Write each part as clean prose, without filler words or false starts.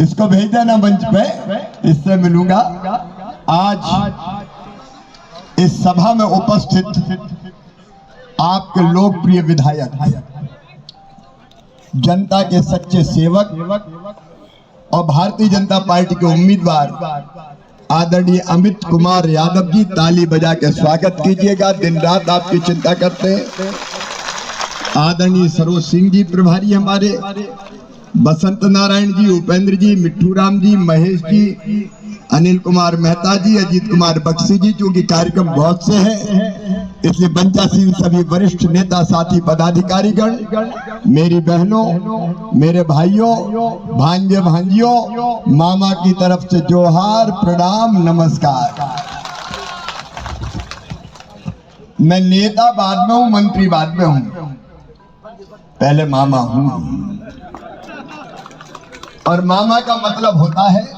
इसको भेज देना मंच पे, इससे मिलूंगा। आज इस सभा में उपस्थित आपके लोकप्रिय विधायक, जनता के सच्चे सेवक और भारतीय जनता पार्टी के उम्मीदवार आदरणीय अमित कुमार यादव जी, ताली बजा के स्वागत कीजिएगा। दिन रात आपकी चिंता करते हैं। आदरणीय सरोज सिंह जी प्रभारी हमारे, बसंत नारायण जी, उपेंद्र जी, मिट्ठू राम जी, महेश जी, अनिल कुमार मेहता जी, अजीत कुमार बख्शी जी, क्योंकि कार्यक्रम बहुत से हैं इसलिए पंचासीन सभी वरिष्ठ नेता, साथी, पदाधिकारीगण, मेरी बहनों, मेरे भाइयों, भांजे भांजियों, मामा की तरफ से जोहार, प्रणाम, नमस्कार। मैं नेता बाद में हूं, मंत्री बाद में हूं, पहले मामा हूं। और मामा का मतलब होता है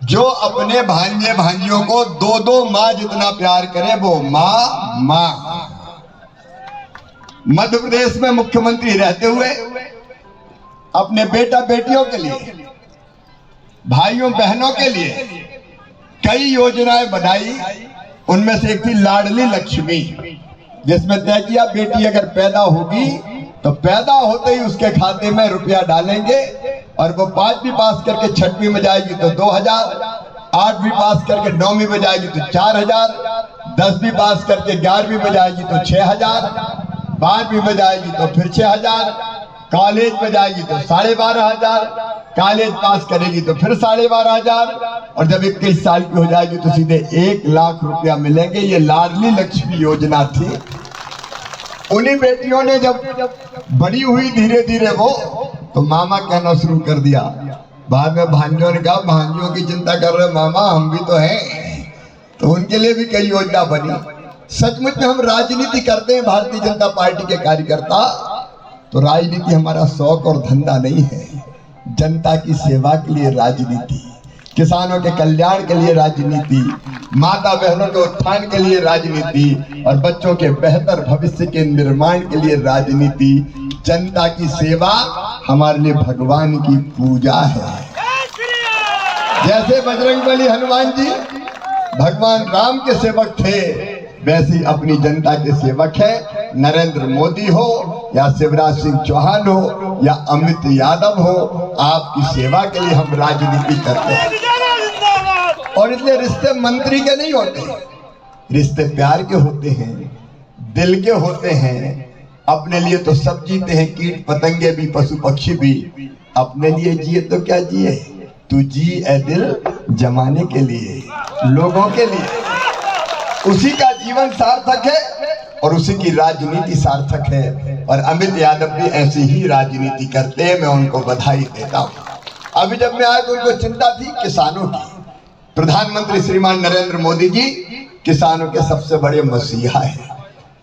जो अपने भांजे भांजियों को दो दो माँ जितना प्यार करे, वो माँ। मध्य प्रदेश में मुख्यमंत्री रहते हुए अपने बेटा बेटियों के लिए, भाइयों बहनों के लिए कई योजनाएं बनाई। उनमें से एक थी लाडली लक्ष्मी, जिसमें तय किया बेटी अगर पैदा होगी तो पैदा होते ही उसके खाते में रुपया डालेंगे, और वो 5वीं पास करके 6वीं में जाएगी तो 2000, 8वीं पास करके 9वीं में जाएगी तो 4000, 10वीं पास करके 11वीं में जाएगी तो 6000, 12वीं में जाएगी तो फिर 6000, कॉलेज में जाएगी तो 12500, कॉलेज पास करेगी तो फिर 12500, और जब 21 साल की हो जाएगी तो सीधे 1 लाख रुपया मिलेंगे। ये लाडली लक्ष्मी योजना थी। उन्हीं बेटियों ने जब बड़ी हुई धीरे धीरे वो, तो मामा कहना शुरू कर दिया। बाद में भांजियों ने कहा भांजियों की चिंता कर रहे मामा, हम भी तो हैं। तो उनके लिए भी कई योजना बनी। सचमुच में हम राजनीति करते हैं भारतीय जनता पार्टी के कार्यकर्ता, तो राजनीति हमारा शौक और धंधा नहीं है। जनता की सेवा के लिए राजनीति, किसानों के कल्याण के लिए राजनीति, माता बहनों के उत्थान के लिए राजनीति, और बच्चों के बेहतर भविष्य के निर्माण के लिए राजनीति। जनता की सेवा हमारे लिए भगवान की पूजा है। जैसे बजरंगबली हनुमान जी भगवान राम के सेवक थे, वैसे ही अपनी जनता के सेवक है। नरेंद्र मोदी हो या शिवराज सिंह चौहान हो या अमित यादव हो, आपकी सेवा के लिए हम राजनीति करते हैं। और इसलिए रिश्ते मंत्री के नहीं होते, रिश्ते प्यार के होते हैं, दिल के होते हैं। अपने लिए तो सब जीते हैं, कीट पतंगे भी, पशु पक्षी भी। अपने लिए जिए तो क्या जिए, तू जी ए दिल जमाने के लिए, लोगों के लिए। उसी का जीवन सार्थक है और उसी की राजनीति सार्थक है। और अमित यादव भी ऐसी ही राजनीति करते हैं, मैं उनको बधाई देता हूँ। अभी जब मैं आया तो उनको चिंता थी किसानों की। प्रधानमंत्री श्रीमान नरेंद्र मोदी जी किसानों के सबसे बड़े मसीहा हैं।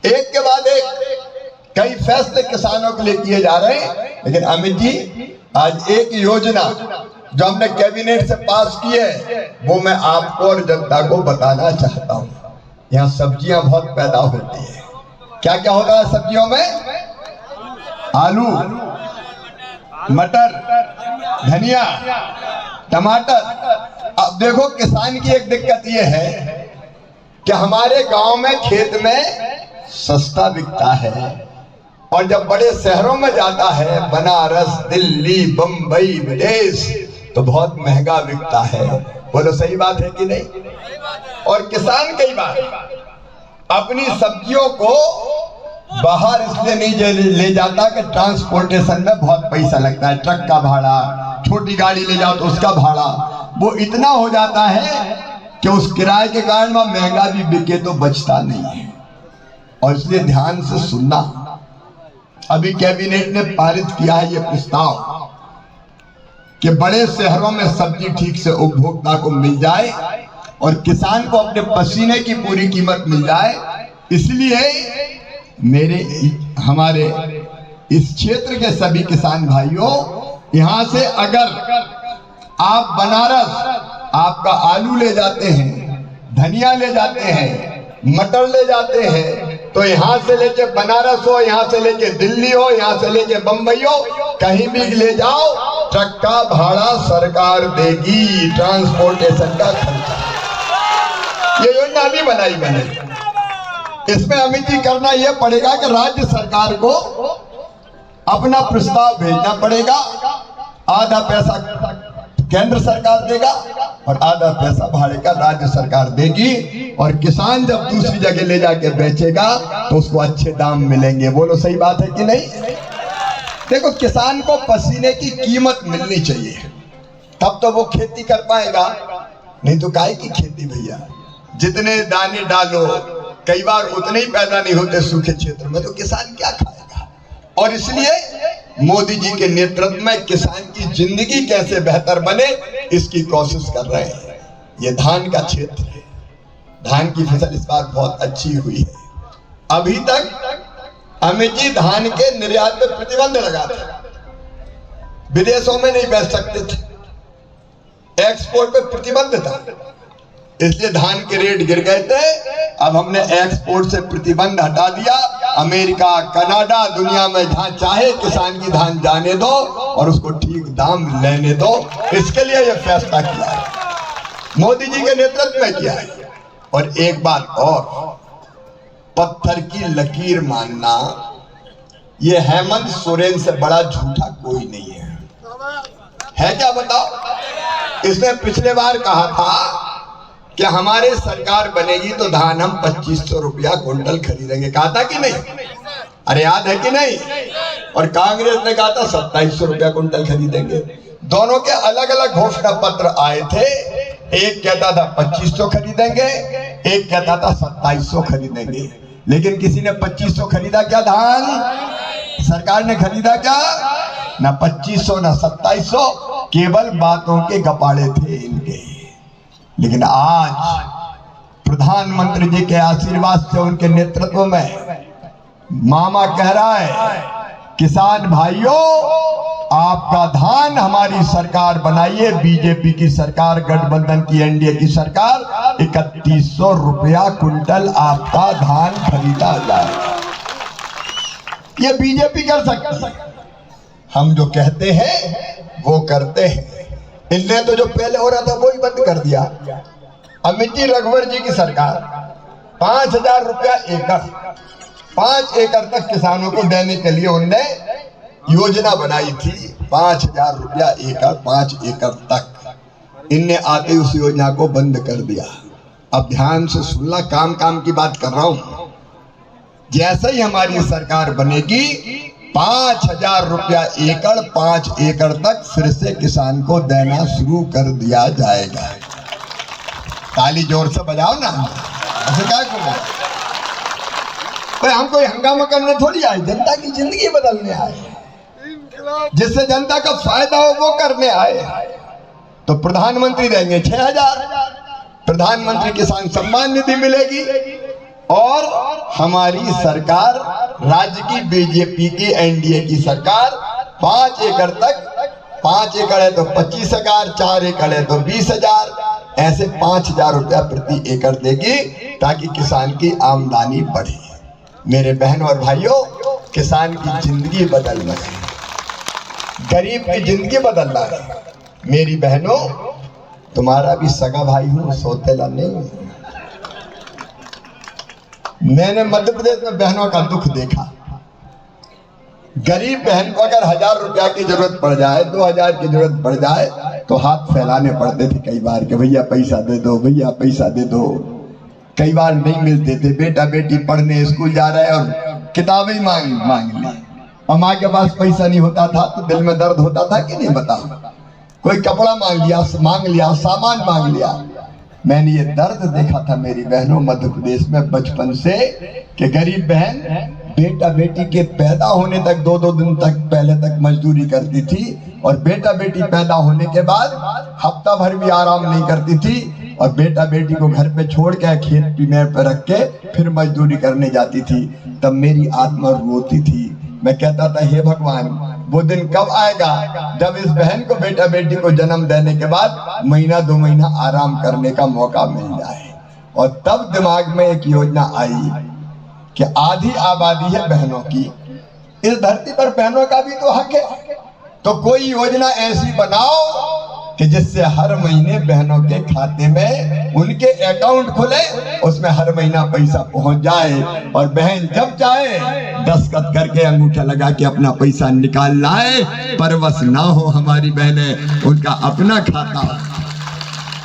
एक के बाद एक कई फैसले किसानों के लिए किए जा रहे हैं। लेकिन अमित जी, आज एक योजना जो हमने कैबिनेट से पास की है, वो मैं आपको और जनता को बताना चाहता हूँ। यहाँ सब्जियां बहुत पैदा होती है। क्या क्या होता है सब्जियों में? आलू, मटर, धनिया, टमाटर। अब देखो किसान की एक दिक्कत ये है कि हमारे गांव में खेत में सस्ता बिकता है, और जब बड़े शहरों में जाता है, बनारस, दिल्ली, बंबई, विदेश, तो बहुत महंगा बिकता है। बोलो सही बात है कि नहीं? और किसान कई बार अपनी सब्जियों को बाहर इसलिए नहीं ले जाता कि ट्रांसपोर्टेशन में बहुत पैसा लगता है, ट्रक का भाड़ा, छोटी गाड़ी ले जाओ तो उसका भाड़ा, वो इतना हो जाता है कि उस किराए के कारण वह महंगा भी बिके तो बचता नहीं है। और इसलिए ध्यान से सुनना, अभी कैबिनेट ने पारित किया है ये प्रस्ताव कि बड़े शहरों में सब्जी ठीक से उपभोक्ता को मिल जाए और किसान को अपने पसीने की पूरी कीमत मिल जाए। इसलिए हमारे इस क्षेत्र के सभी किसान भाइयों, यहाँ से अगर आप बनारस आपका आलू ले जाते हैं, धनिया ले जाते हैं, मटर ले जाते हैं, तो यहाँ से लेके बनारस हो, यहाँ से लेके दिल्ली हो, यहाँ से लेके बंबई हो, कहीं भी ले जाओ, ट्रक का भाड़ा सरकार देगी, ट्रांसपोर्टेशन का खर्चा। ये योजना अभी बनाई मैंने। इसमें अमित जी करना यह पड़ेगा कि राज्य सरकार को अपना प्रस्ताव भेजना पड़ेगा। आधा पैसा केंद्र सरकार देगा और आधा पैसा भाड़े का राज्य सरकार देगी। और किसान जब दूसरी जगह ले जाके बेचेगा तो उसको अच्छे दाम मिलेंगे। बोलो सही बात है कि नहीं? देखो, किसान को पसीने की कीमत मिलनी चाहिए, तब तो वो खेती कर पाएगा। नहीं तो काहे की खेती भैया? जितने दाने डालो कई बार उतने ही पैदा नहीं होते सूखे क्षेत्र में, तो किसान क्या खाएगा? और इसलिए मोदी जी के नेतृत्व में किसान की जिंदगी कैसे बेहतर बने इसकी कोशिश कर रहे हैं। ये धान का क्षेत्र है, धान की फसल इस बार बहुत अच्छी हुई है। अभी तक अमित जी धान के निर्यात पे प्रतिबंध लगा था, विदेशों में नहीं बेच सकते थे, एक्सपोर्ट पे प्रतिबंध था, इसलिए धान के रेट गिर गए थे। अब हमने एक्सपोर्ट से प्रतिबंध हटा दिया। अमेरिका, कनाडा, दुनिया में जहां चाहे किसान की धान जाने दो और उसको ठीक दाम लेने दो। इसके लिए यह फैसला किया है, मोदी जी के नेतृत्व में किया है। और एक बात और, पत्थर की लकीर मानना, यह हेमंत सोरेन से बड़ा झूठा कोई नहीं है क्या बताओ? इसने पिछले बार कहा था कि हमारे सरकार बनेगी तो धान हम 2500 रुपया क्विंटल खरीदेंगे, कहा था कि नहीं? अरे याद है कि नहीं? और कांग्रेस ने कहा था 2700 रुपया क्विंटल खरीदेंगे। दोनों के अलग अलग घोषणा पत्र आए थे। एक कहता था 2500 खरीदेंगे, एक कहता था 2700 खरीदेंगे। लेकिन किसी ने 2500 खरीदा क्या धान? सरकार ने खरीदा क्या? ना 2500 ना 2700, केवल बातों के गपाड़े थे इनके। लेकिन आज प्रधानमंत्री जी के आशीर्वाद से, उनके नेतृत्व में मामा कह रहा है, किसान भाइयों आपका धान हमारी सरकार बनाइए, बीजेपी की सरकार, गठबंधन की, एनडीए की सरकार, 3100 रुपया क्विंटल आपका धान खरीदा जाएगा। ये बीजेपी कर सकती है, हम जो कहते हैं वो करते हैं। इनने तो जो पहले हो रहा था वो ही बंद कर दिया। अमित जी रघुवर जी की सरकार 5000 रुपया एकड़, 5 एकड़ तक किसानों को देने के लिए उनने योजना बनाई थी। 5000 रुपया एकड़, 5 एकड़ तक। इनने आते उस योजना को बंद कर दिया। अब ध्यान से सुनना, काम काम की बात कर रहा हूं। जैसे ही हमारी सरकार बनेगी 5000 रुपया एकड़, 5 एकड़ तक फिर से किसान को देना शुरू कर दिया जाएगा। ताली जोर से बजाओ ना, ऐसे क्या करो? हम कोई हंगामा करने थोड़ी आए, जनता की जिंदगी बदलने आए, जिससे जनता का फायदा हो वो करने आए। तो प्रधानमंत्री देंगे 6000, प्रधानमंत्री किसान सम्मान निधि मिलेगी। और हमारी सरकार, राज्य की बीजेपी की, एनडीए की सरकार 5 एकड़ तक, 5 एकड़ है तो 25,000, 4 एकड़ है तो 20,000, ऐसे 5000 रुपया प्रति एकड़ देगी ताकि किसान की आमदनी बढ़े। मेरे बहनों और भाइयों, किसान की जिंदगी बदलना है, गरीब की जिंदगी बदलना है। मेरी बहनों, तुम्हारा भी सगा भाई हूं, सौतेला नहीं हूं। मैंने मध्य प्रदेश में बहनों का दुख देखा। गरीब बहन को अगर 1000 रुपया की जरूरत पड़ जाए, 2000 की जरूरत पड़ जाए तो हाथ फैलाने पड़ते थे कई बार कि भैया पैसा दे दो, भैया पैसा दे दो। कई बार नहीं मिलते थे। बेटा बेटी पढ़ने स्कूल जा रहे और किताबें मांग ली, और माँ के पास पैसा नहीं होता था तो दिल में दर्द होता था कि नहीं बताओ? कोई कपड़ा मांग लिया, सामान मांग लिया। मैंने ये दर्द देखा था मेरी बहनों मध्य प्रदेश में बचपन से, कि गरीब बहन बेटा बेटी के पैदा होने तक 2-2 दिन तक पहले तक मजदूरी करती थी, और बेटा बेटी पैदा होने के बाद हफ्ता भर भी आराम नहीं करती थी, और बेटा बेटी को घर पे छोड़ के खेत में पे रख के फिर मजदूरी करने जाती थी। तब मेरी आत्मा रोती थी। मैं कहता था, हे भगवान, वो दिन कब आएगा जब इस बहन को बेटा बेटी को जन्म देने के बाद महीना 2 महीना आराम करने का मौका मिल जाए। और तब दिमाग में एक योजना आई कि आधी आबादी है बहनों की, इस धरती पर बहनों का भी तो हक है। तो कोई योजना ऐसी बनाओ कि जिससे हर महीने बहनों के खाते में उनके अकाउंट खुले, उसमें हर महीना पैसा पहुंच जाए और बहन जब चाहे दस्तखत करके अंगूठा लगा के अपना पैसा निकाल लाए। परवश ना हो हमारी बहनें, उनका अपना खाता।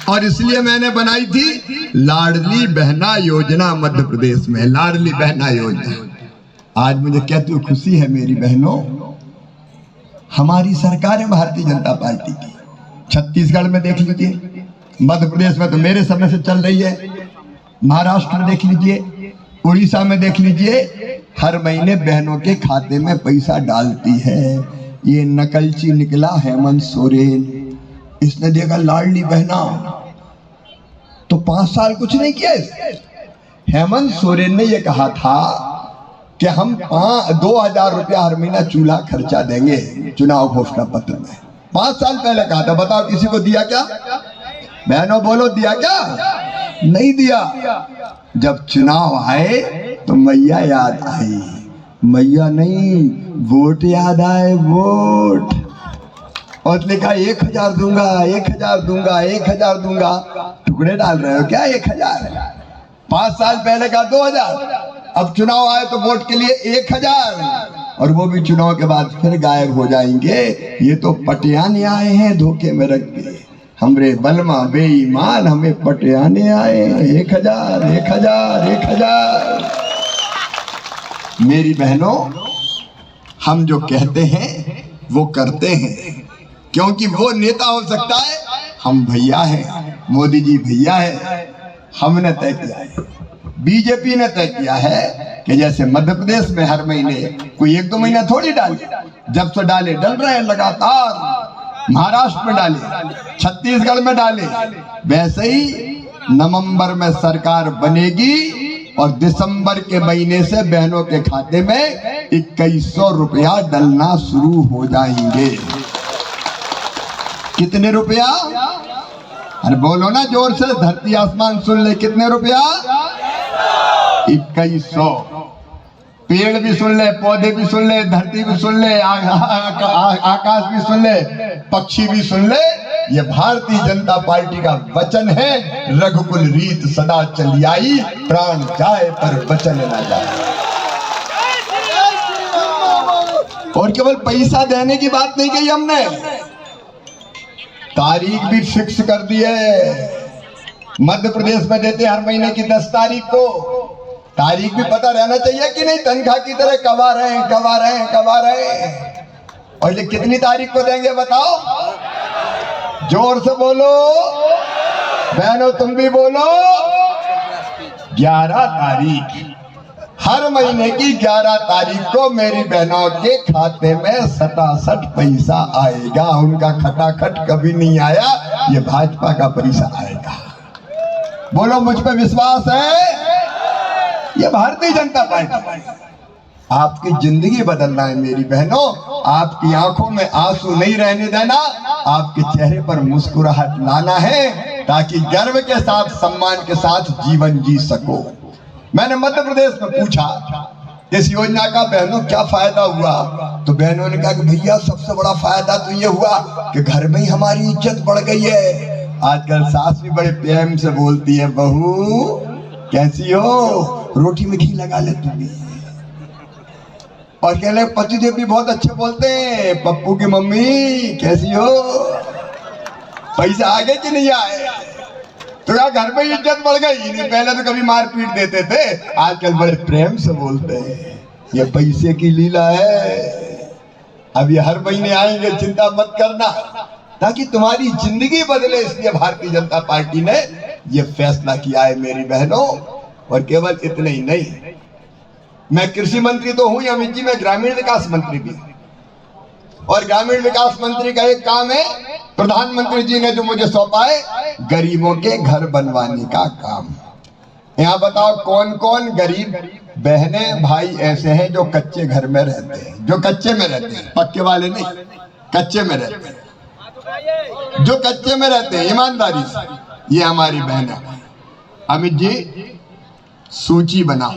और इसलिए मैंने बनाई थी लाडली बहना योजना मध्य प्रदेश में, लाडली बहना योजना। आज मुझे कहती खुशी है मेरी बहनों, हमारी सरकार है भारतीय जनता पार्टी की। छत्तीसगढ़ में देख लीजिए, मध्य प्रदेश में तो मेरे समय से चल रही है, महाराष्ट्र में देख लीजिए, उड़ीसा में देख लीजिए, हर महीने बहनों के खाते में पैसा डालती है। ये नकलची निकला हेमंत सोरेन, इसने देखा लाडली बहना तो 5 साल कुछ नहीं किया इसने। हेमंत सोरेन ने यह कहा था कि हम 2000 रुपया हर महीना चूल्हा खर्चा देंगे चुनाव घोषणा पत्र में। 5 साल पहले कहा था। बताओ किसी को दिया क्या? बहनों बोलो, दिया क्या? नहीं दिया। जब चुनाव आए तो मैया याद आई। मैया नहीं, वोट याद आए, वोट। और लिखा 1000 दूंगा, 1000 दूंगा, 1000 दूंगा। टुकड़े डाल रहे हो क्या? 1000। 5 साल पहले का 2000। अब चुनाव आए तो वोट के लिए 1000, और वो भी चुनाव के बाद फिर गायब हो जाएंगे। ये तो पटियाने आए हैं धोखे में रख के। हमरे बलमा बेईमान हमें पटियाने आए। 1000, 1000, 1000। मेरी बहनों, हम जो कहते हैं वो करते हैं, क्योंकि वो नेता हो सकता है, हम भैया हैं, मोदी जी भैया है। हमने तय किया है, बीजेपी ने तय किया है कि जैसे मध्य प्रदेश में हर महीने, कोई 1-2 महीना थोड़ी डाले, जब से डाले डल रहे हैं लगातार। महाराष्ट्र में डाले, छत्तीसगढ़ में डाले, वैसे ही नवंबर में सरकार बनेगी और दिसंबर के महीने से बहनों के खाते में 2100 रुपया डलना शुरू हो जाएंगे। कितने रुपया? अरे बोलो ना जोर से, धरती आसमान सुन ले। कितने रुपया? 2100। पेड़ भी सुन ले, पौधे भी सुन ले, धरती भी सुन ले, आकाश भी सुन ले, पक्षी भी सुन ले। ये भारतीय जनता पार्टी का वचन है। रघुकुल रीत सदा चली आई, प्राण जाए पर वचन न जाए। और केवल पैसा देने की बात नहीं कही हमने, तारीख भी फिक्स कर दी है। मध्य प्रदेश में देते हर महीने की 10 तारीख को। तारीख भी पता रहना चाहिए कि नहीं, तनख्वाह की तरह कब आ रहे हैं, कब आ रहे हैं, कब आ रहे हैं। और ये कितनी तारीख को देंगे बताओ? जोर से बोलो बहनों, तुम भी बोलो। 11 तारीख, हर महीने की 11 तारीख को मेरी बहनों के खाते में सटासट पैसा आएगा। उनका खटाखट कभी नहीं आया, ये भाजपा का पैसा आएगा। बोलो, मुझ पे विश्वास है? ये भारतीय जनता पार्टी। आपकी जिंदगी बदलना है मेरी बहनों। आपकी आंखों में आंसू नहीं रहने देना, आपके चेहरे पर मुस्कुराहट लाना है, ताकि गर्व के साथ, सम्मान के साथ जीवन जी सको। मैंने मध्य प्रदेश में पूछा इस योजना का बहनों क्या फायदा हुआ, तो बहनों ने कहा कि भैया सबसे बड़ा फायदा तो ये हुआ कि घर में ही हमारी इज्जत बढ़ गई है। आजकल सास भी बड़े प्रेम से बोलती है, बहू कैसी हो, रोटी में घी लगा ले तू भी। और कह ले पतिदेव भी बहुत अच्छे बोलते हैं, पप्पू की मम्मी कैसी हो। पैसा आगे कि नहीं आए? तो क्या घर में इज्जत बढ़ गई? नहीं, पहले तो कभी मार पीट देते थे, आजकल बड़े प्रेम से बोलते हैं। ये पैसे की लीला है। अब ये हर महीने आएंगे, चिंता मत करना, ताकि तुम्हारी जिंदगी बदले। इसलिए भारतीय जनता पार्टी ने ये फैसला किया है मेरी बहनों। और केवल इतने ही नहीं, मैं कृषि मंत्री तो हूं अमित जी, मैं ग्रामीण विकास मंत्री भी। और ग्रामीण विकास मंत्री का एक काम है, प्रधानमंत्री जी ने जो मुझे सौंपा है, गरीबों के घर बनवाने का काम। यहाँ बताओ कौन कौन गरीब बहनें भाई ऐसे हैं जो कच्चे घर में रहते हैं, जो कच्चे में रहते हैं, पक्के वाले नहीं, कच्चे में रहते हैं, जो कच्चे में रहते हैं ईमानदारी से। ये हमारी बहनें। अमित जी सूची बनाओ।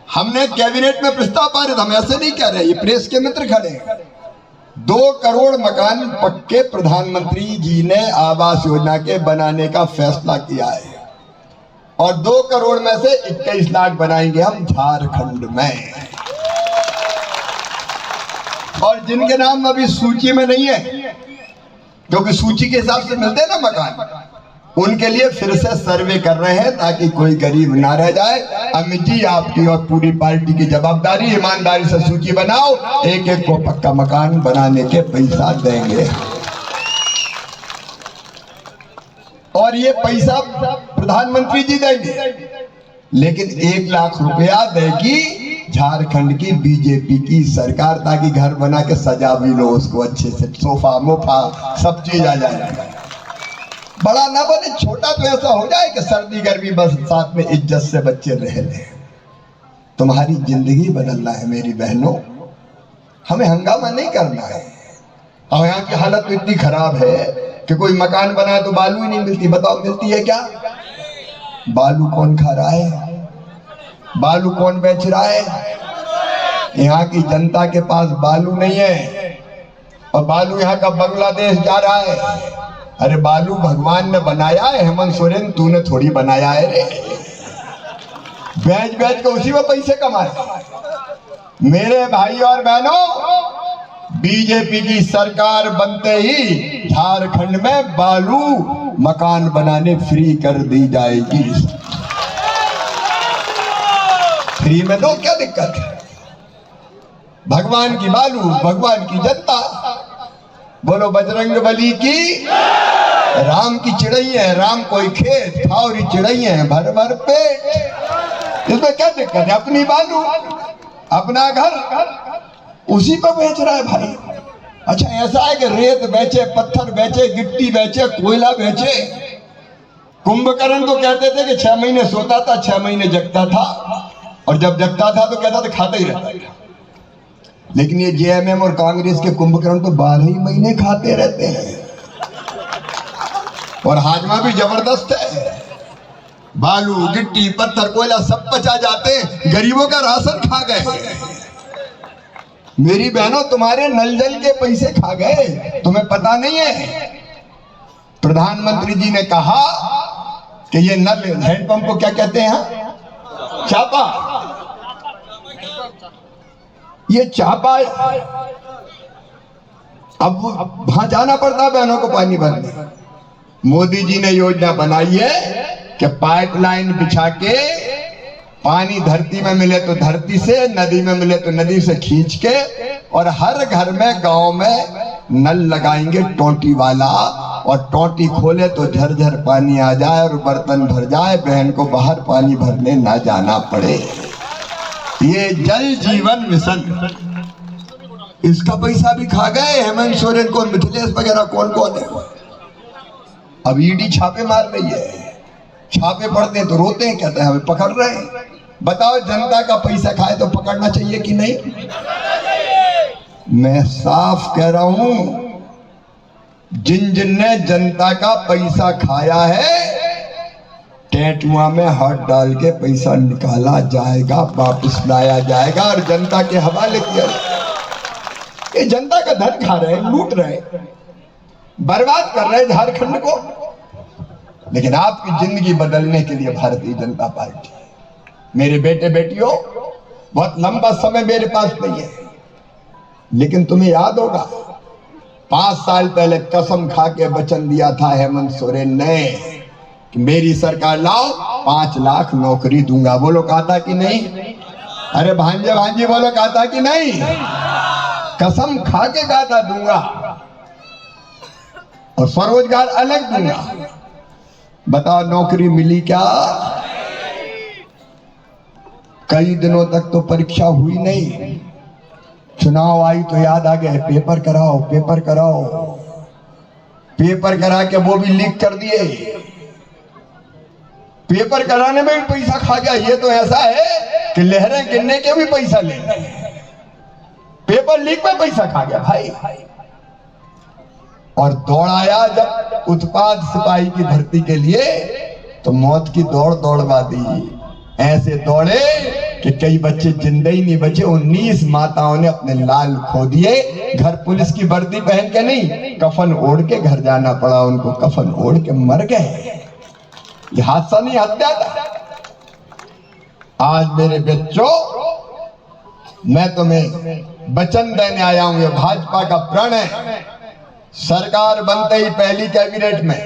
हमने कैबिनेट में प्रस्ताव पारित, हम ऐसे नहीं कह रहे, ये प्रेस के मित्र खड़े हैं, 2 करोड़ मकान पक्के प्रधानमंत्री जी ने आवास योजना के बनाने का फैसला किया है और 2 करोड़ में से 21 लाख बनाएंगे हम झारखंड में। और जिनके नाम अभी सूची में नहीं है, क्योंकि सूची के हिसाब से मिलते हैं ना मकान, उनके लिए फिर से सर्वे कर रहे हैं ताकि कोई गरीब ना रह जाए। अमित जी, आपकी और पूरी पार्टी की जवाबदारी, ईमानदारी से सूची बनाओ, एक एक को पक्का मकान बनाने के पैसा देंगे। और ये पैसा प्रधानमंत्री जी देंगे, लेकिन 1 लाख रुपया देगी झारखंड की बीजेपी की सरकार, ताकि घर बना के सजा भी लो उसको अच्छे से, सोफा मोफा सब चीज आ जाएगा। बड़ा ना बने, छोटा तो ऐसा हो जाए कि सर्दी गर्मी बस साथ में इज्जत से बच्चे रह ले। तुम्हारी जिंदगी बदलना है मेरी बहनों, हमें हंगामा नहीं करना है। और यहाँ की हालत तो इतनी खराब है कि कोई मकान बनाए तो बालू ही नहीं मिलती। बताओ मिलती है क्या? बालू कौन खा रहा है? बालू कौन बेच रहा है? यहाँ की जनता के पास बालू नहीं है और बालू यहाँ का बांग्लादेश जा रहा है। अरे बालू भगवान ने बनाया है, हेमंत सोरेन तूने थोड़ी बनाया है रे। बेच बेच के उसी में पैसे कमाए। मेरे भाई और बहनों, बीजेपी की सरकार बनते ही झारखंड में बालू मकान बनाने फ्री कर दी जाएगी। फ्री में दो, क्या दिक्कत है? भगवान की बालू, भगवान की जनता। बोलो बजरंग बली की। राम की चिड़ैया है, राम कोई खेत, फावरी चिड़ैया है भर भर पेट। इसमें क्या दिक्कत है? अपनी बालू, अपना घर, उसी को बेच रहा है भाई। अच्छा ऐसा है कि रेत बेचे, पत्थर बेचे, गिट्टी बेचे, कोयला बेचे। कुंभकर्ण तो कहते थे कि 6 महीने सोता था, 6 महीने जगता था, और जब जगता था तो कहता था खाता ही रहता था। लेकिन ये जेएमएम और कांग्रेस के कुंभकर्ण तो 12 ही महीने खाते रहते हैं और हाजमा भी जबरदस्त है। बालू, गिट्टी, पत्थर, कोयला सब पचा जाते हैं, गरीबों का राशन खा गए। मेरी बहनों, तुम्हारे नल जल के पैसे खा गए, तुम्हें पता नहीं है। प्रधानमंत्री जी ने कहा कि ये नल हैंडपंप को क्या कहते हैं? चापा। ये चापा, अब वहां जाना पड़ता है बहनों को पानी भरने। मोदी जी ने योजना बनाई है कि पाइपलाइन बिछा के पानी धरती में मिले तो धरती से, नदी में मिले तो नदी से खींच के, और हर घर में गांव में नल लगाएंगे टोंटी वाला, और टोंटी खोले तो झरझर पानी आ जाए और बर्तन भर जाए, बहन को बाहर पानी भरने ना जाना पड़े। ये जल जीवन मिशन, इसका पैसा भी खा गए हेमंत सोरेन को, मिथिलेश वगैरह कौन कौन है। अब ईडी छापे मार रही है, छापे पड़ते हैं तो रोते हैं, कहते हैं हमें पकड़ रहे हैं। बताओ जनता का पैसा खाए तो पकड़ना चाहिए कि नहीं? मैं साफ कह रहा हूं, जिन जिन ने जनता का पैसा खाया है, टेटुआ में हाथ डाल के पैसा निकाला जाएगा, वापस लाया जाएगा और जनता के हवाले किया। ये जनता का धन खा रहे हैं, लूट रहे हैं, बर्बाद कर रहे हैं झारखंड को। लेकिन आपकी जिंदगी बदलने के लिए भारतीय जनता पार्टी, मेरे बेटे बेटियों, बहुत लंबा समय मेरे पास नहीं है, लेकिन तुम्हें याद होगा 5 साल पहले कसम खा के वचन दिया था हेमंत सोरेन ने कि मेरी सरकार लाओ 5 लाख नौकरी दूंगा। बोलो कहा था कि नहीं? अरे भांजे भांजी बोलो कहा था कि नहीं? कसम खा के कहा था दूंगा, और स्वरोजगार अलग दूंगा। बताओ नौकरी मिली क्या? कई दिनों तक तो परीक्षा हुई नहीं, चुनाव आई तो याद आ गया पेपर कराओ, पेपर कराओ। पेपर करा के वो भी लीक कर दिए, पेपर कराने में भी पैसा खा गया। ये तो ऐसा है कि लहरें गिनने के भी पैसा ले, पेपर लीक में पैसा खा गया भाई। और दौड़ाया जब उत्पाद सिपाही की भर्ती के लिए, तो मौत की दौड़ दौड़वा दी। ऐसे दौड़े कि कई बच्चे जिंदा ही नहीं बचे। 19 माताओं ने अपने लाल खो दिए। घर पुलिस की वर्दी पहन के नहीं, कफन ओढ़ के घर जाना पड़ा उनको। कफन ओढ़ के मर गए। ये हादसा नहीं, हत्या था। आज मेरे बच्चों, मैं तुम्हें वचन देने आया हूं, ये भाजपा का प्रण है। सरकार बनते ही पहली कैबिनेट में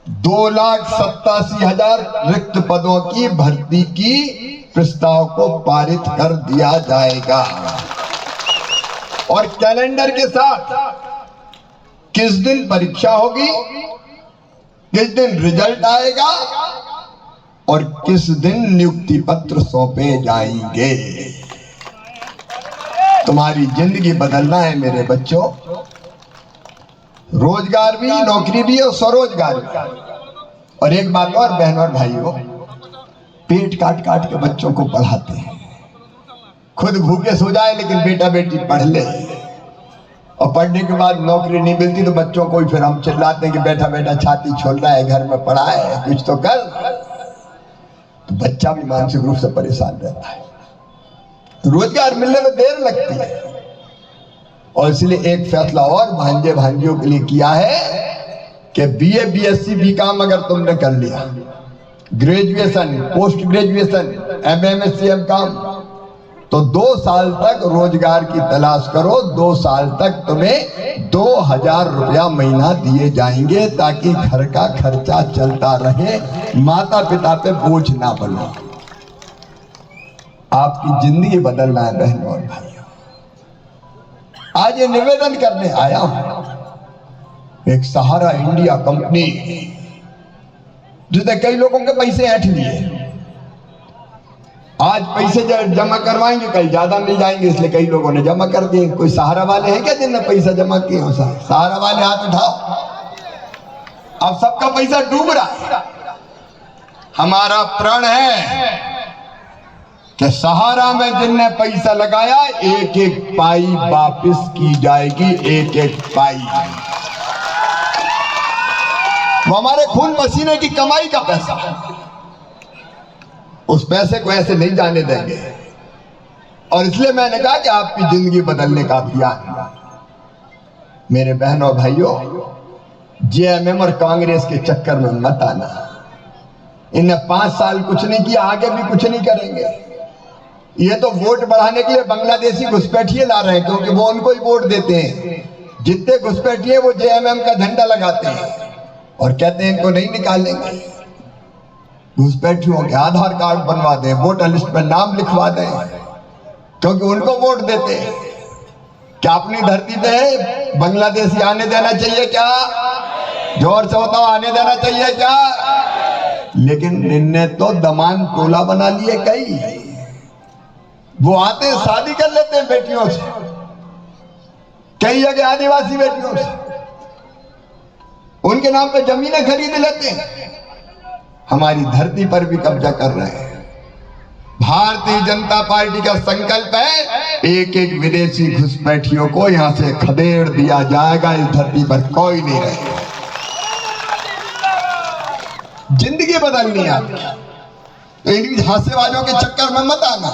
2,87,000 रिक्त पदों की भर्ती की प्रस्ताव को पारित कर दिया जाएगा। और कैलेंडर के साथ किस दिन परीक्षा होगी, किस दिन रिजल्ट आएगा और किस दिन नियुक्ति पत्र सौंपे जाएंगे। तुम्हारी जिंदगी बदलना है मेरे बच्चों। रोजगार भी, नौकरी भी और स्वरोजगार भी। और एक बात और बहनों और भाइयों, पेट काट काट के बच्चों को पढ़ाते हैं। खुद भूखे सो जाए लेकिन बेटा बेटी पढ़ ले, और पढ़ने के बाद नौकरी नहीं मिलती तो बच्चों को ही फिर हम चिल्लाते हैं कि बेटा बेटा छाती छोड़ रहा है, घर में पढ़ा है, कुछ तो कर। तो बच्चा भी मानसिक रूप से परेशान रहता है। रोजगार मिलने में देर लगती है। और इसलिए एक फैसला और भांजे भांजियों के लिए किया है कि बीए, बीएससी, बीकॉम अगर तुमने कर लिया, graduation, post graduation, MSc, MCom, तो 2 साल तक रोजगार की तलाश करो। 2 साल तक तुम्हें 2,000 रुपया महीना दिए जाएंगे ताकि घर का खर्चा चलता रहे, माता पिता पे बोझ ना बनो। आपकी जिंदगी बदलना है बहनों और भाइयों। आज ये निवेदन करने आया हूं। एक सहारा इंडिया कंपनी जिसने कई लोगों के पैसे ऐंठ लिए, आज पैसे जमा करवाएंगे, कल ज्यादा मिल जाएंगे, इसलिए कई लोगों ने जमा कर दिए। कोई सहारा वाले हैं क्या जिनने पैसा जमा किए हो? सहारा वाले हाथ उठाओ। अब सबका पैसा डूब रहा है। हमारा प्रण है कि सहारा में जिनने पैसा लगाया, एक एक पाई वापस की जाएगी, एक एक पाई। वो हमारे खून पसीने की कमाई का पैसा, उस पैसे को ऐसे नहीं जाने देंगे। और इसलिए मैंने कहा कि आपकी जिंदगी बदलने का अभियान। मेरे बहनों भाइयों, जेएमएम और कांग्रेस के चक्कर में मत आना। इन्हें 5 साल कुछ नहीं किया, आगे भी कुछ नहीं करेंगे। ये तो वोट बढ़ाने के लिए बांग्लादेशी घुसपैठिए ला रहे हैं, क्योंकि वो उनको ही वोट देते हैं। जितने घुसपैठिए वो जेएमएम का झंडा लगाते हैं और कहते हैं इनको नहीं निकालेंगे। घुसपैठियों के आधार कार्ड बनवा दें, वोटर लिस्ट पर नाम लिखवा दें, क्योंकि उनको वोट देते हैं। क्या अपनी धरती पे बांग्लादेशी आने देना चाहिए क्या? जोर से बताओ, आने देना चाहिए क्या? लेकिन इनने तो दमान टोला बना लिए कई। वो आते हैं, शादी कर लेते हैं बेटियों से, कई जगह आदिवासी बेटियों से, उनके नाम पे जमीनें खरीद लेते हैं, हमारी धरती पर भी कब्जा कर रहे हैं। भारतीय जनता पार्टी का संकल्प है, एक एक विदेशी घुसपैठियों को यहां से खदेड़ दिया जाएगा। इस धरती पर कोई नहीं रहेगा। जिंदगी बदलनी है आपकी, तो इन झांसेबाजों के चक्कर में मत आना।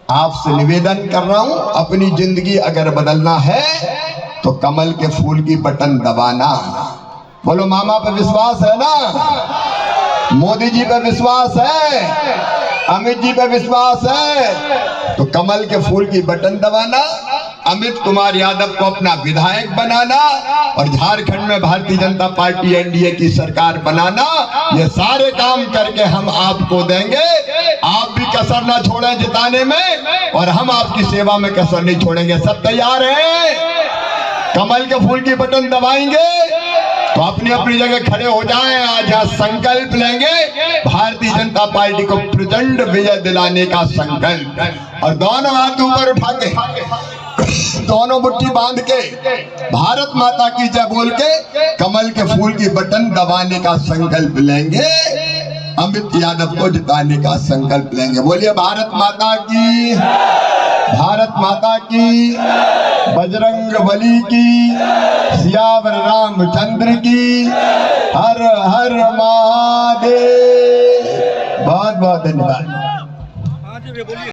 आपसे निवेदन कर रहा हूं, अपनी जिंदगी अगर बदलना है तो कमल के फूल की बटन दबाना। बोलो, मामा पे विश्वास है ना? मोदी जी पे विश्वास है? अमित जी पे विश्वास है? तो कमल के फूल की बटन दबाना, अमित कुमार यादव को अपना विधायक बनाना और झारखंड में भारतीय जनता पार्टी एनडीए की सरकार बनाना। ये सारे काम करके हम आपको देंगे। आप भी कसर ना छोड़ें जिताने में, और हम आपकी सेवा में कसर नहीं छोड़ेंगे। सब तैयार हैं? कमल के फूल की बटन दबाएंगे तो अपनी अपनी जगह खड़े हो जाएं। आज यहाँ संकल्प लेंगे, भारतीय जनता पार्टी को प्रचंड विजय दिलाने का संकल्प। और दोनों हाथ ऊपर उठा के, दोनों मुट्ठी बांध के, भारत माता की जय बोल के कमल के फूल की बटन दबाने का संकल्प लेंगे। अमित यादव को जिताने का संकल्प लेंगे। बोलिए भारत माता की, भारत माता की, बजरंग बली की, सियावर रामचंद्र की, हर हर महादेव। बहुत बहुत धन्यवाद। बोलिए बोलिए।